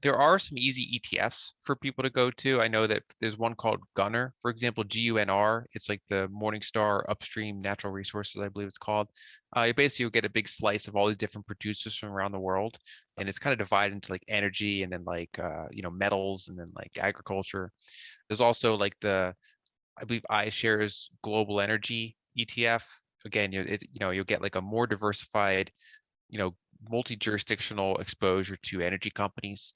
There are some easy ETFs for people to go to. I know that there's one called GUNR, for example, GUNR. It's like the Morningstar Upstream Natural Resources, I believe it's called. You basically will get a big slice of all these different producers from around the world, and it's kind of divided into like energy and then like metals and then like agriculture. There's also like I believe iShares Global Energy ETF. Again, you'll get like a more diversified, you know, multi-jurisdictional exposure to energy companies.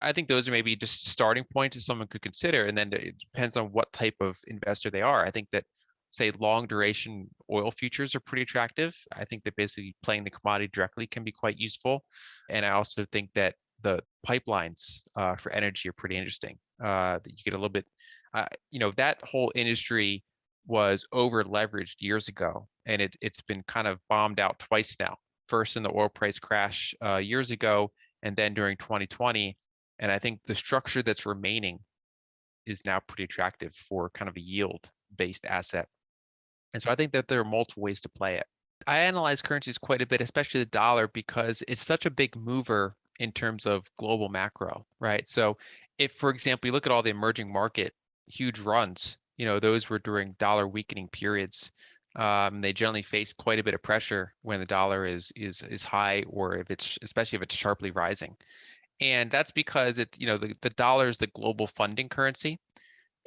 I think those are maybe just starting points that someone could consider. And then it depends on what type of investor they are. I think that, say, long duration oil futures are pretty attractive. I think that basically playing the commodity directly can be quite useful. And I also think that the pipelines for energy are pretty interesting. That you get a little bit, that whole industry was over leveraged years ago, and it's been kind of bombed out twice now. First in the oil price crash years ago, and then during 2020. And I think the structure that's remaining is now pretty attractive for kind of a yield-based asset. And so I think that there are multiple ways to play it. I analyze currencies quite a bit, especially the dollar, because it's such a big mover in terms of global macro, right? So if, for example, you look at all the emerging market huge runs, those were during dollar weakening periods. They generally face quite a bit of pressure when the dollar is high, or especially if it's sharply rising. And that's because the dollar is the global funding currency.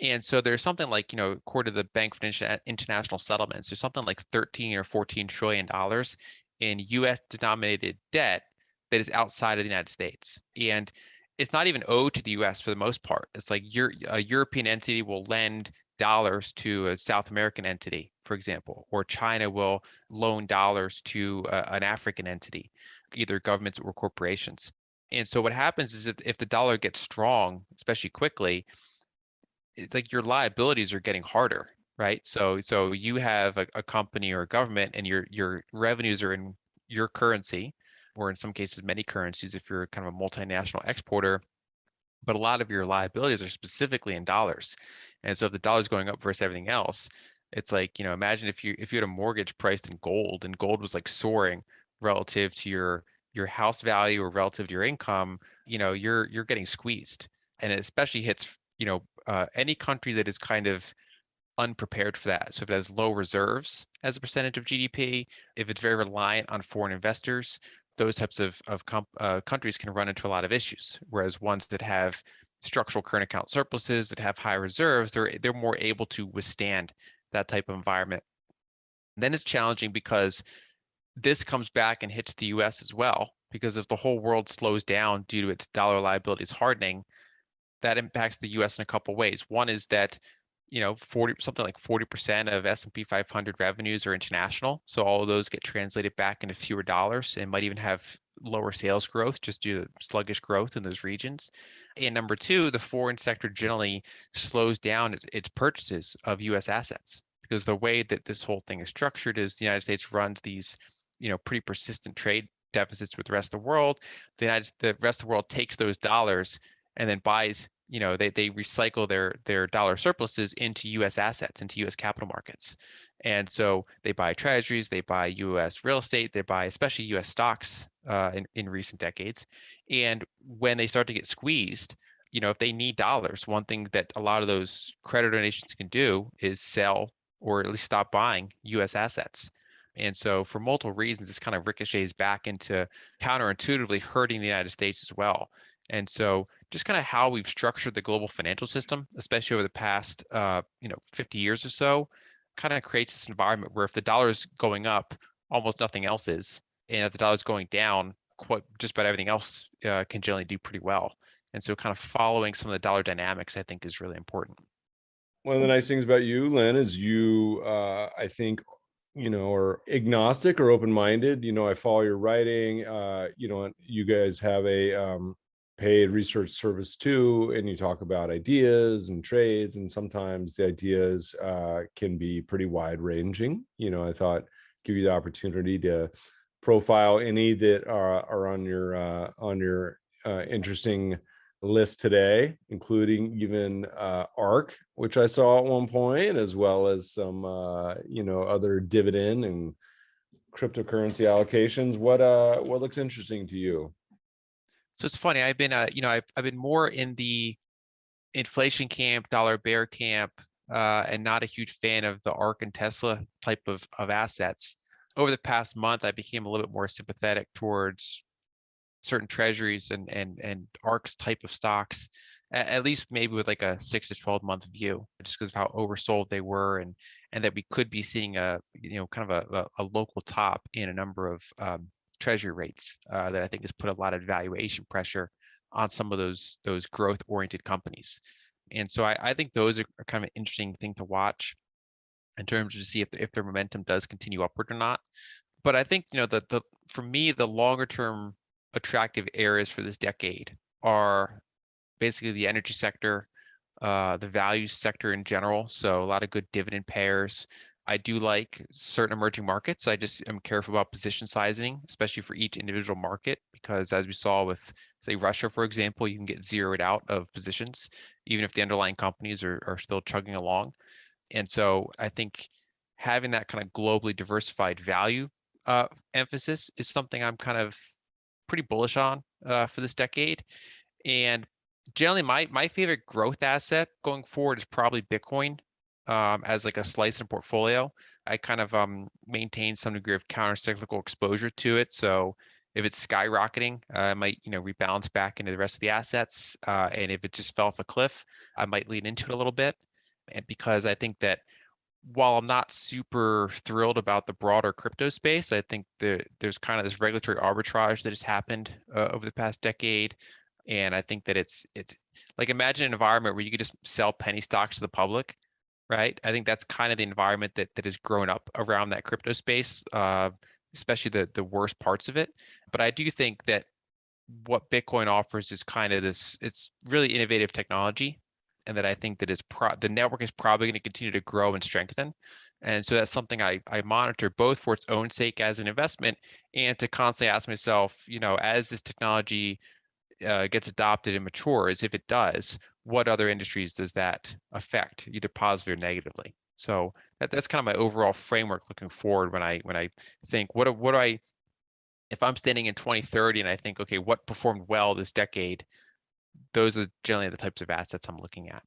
And so there's something like, according to the Bank for International Settlements, there's something like 13 or 14 trillion dollars in US denominated debt that is outside of the United States. And it's not even owed to the US for the most part. It's like a European entity will lend dollars to a South American entity, for example, or China will loan dollars to an African entity, either governments or corporations. And so what happens is if the dollar gets strong, especially quickly, it's like your liabilities are getting harder, right? So you have a company or a government, and your revenues are in your currency, or in some cases many currencies if you're kind of a multinational exporter, but a lot of your liabilities are specifically in dollars. And so if the dollar's going up versus everything else, it's like, imagine if you had a mortgage priced in gold, and gold was like soaring relative to your house value or relative to your income, you're getting squeezed. And it especially hits, any country that is kind of unprepared for that. So if it has low reserves as a percentage of GDP, if it's very reliant on foreign investors, those types of countries can run into a lot of issues. Whereas ones that have structural current account surpluses, that have high reserves, they're more able to withstand that type of environment. And then it's challenging because this comes back and hits the US as well, because if the whole world slows down due to its dollar liabilities hardening, that impacts the US in a couple ways. One is that, something like 40% of S&P 500 revenues are international. So all of those get translated back into fewer dollars and might even have lower sales growth just due to sluggish growth in those regions. And number two, the foreign sector generally slows down its purchases of US assets, because the way that this whole thing is structured is the United States runs these, pretty persistent trade deficits with the rest of the world. The rest of the world takes those dollars and then buys, they recycle their dollar surpluses into US assets, into US capital markets. And so they buy treasuries, they buy US real estate, they buy especially US stocks in recent decades. And when they start to get squeezed, if they need dollars, one thing that a lot of those creditor nations can do is sell, or at least stop buying US assets. And so for multiple reasons, this kind of ricochets back into counterintuitively hurting the United States as well. And so just kind of how we've structured the global financial system, especially over the past 50 years or so, kind of creates this environment where if the dollar is going up, almost nothing else is. And if the dollar is going down, just about everything else can generally do pretty well. And so kind of following some of the dollar dynamics, I think, is really important. One of the nice things about you, Lyn, is you, I think, are agnostic or open-minded. I follow your writing. You guys have a paid research service too, and you talk about ideas and trades, and sometimes the ideas can be pretty wide-ranging. I thought give you the opportunity to profile any that are on your interesting list today, including even ARK, which I saw at one point, as well as some other dividend and cryptocurrency allocations. What looks interesting to you? So it's funny. I've been, I've been more in the inflation camp, dollar bear camp, and not a huge fan of the ARK and Tesla type of assets. Over the past month, I became a little bit more sympathetic towards certain treasuries and ARK's type of stocks, at least maybe with like a 6 to 12 month view, just because of how oversold they were, and that we could be seeing a kind of a local top in a number of treasury rates that I think has put a lot of valuation pressure on some of those growth oriented companies. And so I think those are kind of an interesting thing to watch in terms of to see if their momentum does continue upward or not. But I think the for me the longer term attractive areas for this decade are basically the energy sector, the value sector in general. So a lot of good dividend payers. I do like certain emerging markets. I just am careful about position sizing, especially for each individual market, because as we saw with, say, Russia, for example, you can get zeroed out of positions, even if the underlying companies are still chugging along. And so I think having that kind of globally diversified value emphasis is something I'm kind of pretty bullish on for this decade. And generally, my favorite growth asset going forward is probably Bitcoin as like a slice in portfolio. I kind of maintain some degree of counter-cyclical exposure to it. So if it's skyrocketing, I might rebalance back into the rest of the assets. And if it just fell off a cliff, I might lean into it a little bit. And because I think that while I'm not super thrilled about the broader crypto space, I think there's kind of this regulatory arbitrage that has happened over the past decade. And I think that it's like, imagine an environment where you could just sell penny stocks to the public, right? I think that's kind of the environment that has grown up around that crypto space, especially the worst parts of it. But I do think that what Bitcoin offers is kind of this, it's really innovative technology, and that I think that the network is probably going to continue to grow and strengthen. And so that's something I monitor both for its own sake as an investment, and to constantly ask myself, as this technology gets adopted and matures, if it does, what other industries does that affect, either positively or negatively? So that's kind of my overall framework looking forward when I think what do I, if I'm standing in 2030 and I think, okay, what performed well this decade, those are generally the types of assets I'm looking at.